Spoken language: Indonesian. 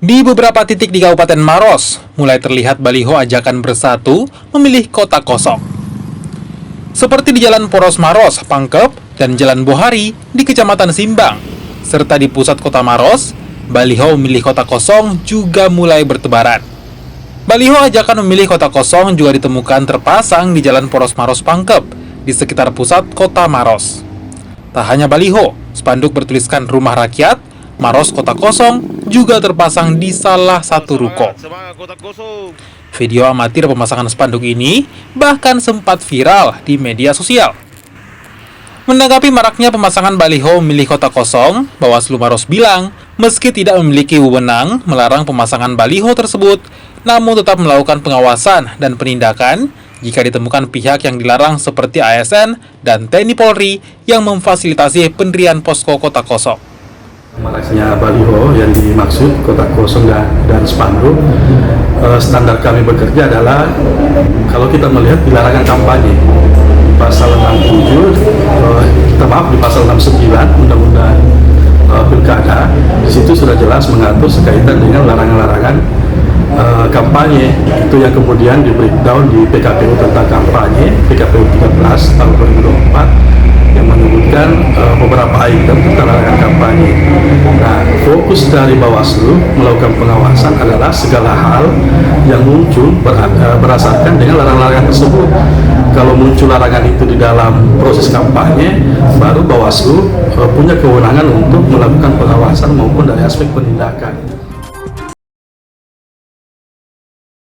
Di beberapa titik di Kabupaten Maros, mulai terlihat baliho ajakan bersatu memilih kota kosong. Seperti di Jalan Poros Maros, Pangkep, dan Jalan Bohari di Kecamatan Simbang, serta di pusat kota Maros, baliho memilih kota kosong juga mulai bertebaran. Baliho ajakan memilih kota kosong juga ditemukan terpasang di Jalan Poros Maros Pangkep, di sekitar pusat kota Maros. Tak hanya baliho, spanduk bertuliskan Rumah Rakyat, Maros Kota Kosong juga terpasang di salah satu ruko. Video amatir pemasangan spanduk ini bahkan sempat viral di media sosial. Menanggapi maraknya pemasangan baliho memilih kota kosong, Bawaslu Maros bilang, meski tidak memiliki wewenang melarang pemasangan baliho tersebut, namun tetap melakukan pengawasan dan penindakan jika ditemukan pihak yang dilarang seperti ASN dan TNI Polri yang memfasilitasi pendirian posko kota kosong. Maraknya baliho yang dimaksud kota kosong dan spanduk, standar kami bekerja adalah kalau kita melihat di larangan kampanye pasal 67, di pasal 69 Undang-Undang Pilkada, di situ sudah jelas mengatur sekaitan dengan larangan-larangan kampanye. Itu yang kemudian di breakdown di PKPU tentang kampanye, PKPU 13 tahun 2024, yang menyebutkan beberapa item tentang larangan kampanye. Nah, fokus dari Bawaslu melakukan pengawasan adalah segala hal yang muncul berdasarkan dengan larangan-larangan tersebut. Kalau muncul larangan itu di dalam proses kampanye, baru Bawaslu punya kewenangan untuk melakukan pengawasan maupun dari aspek penindakan.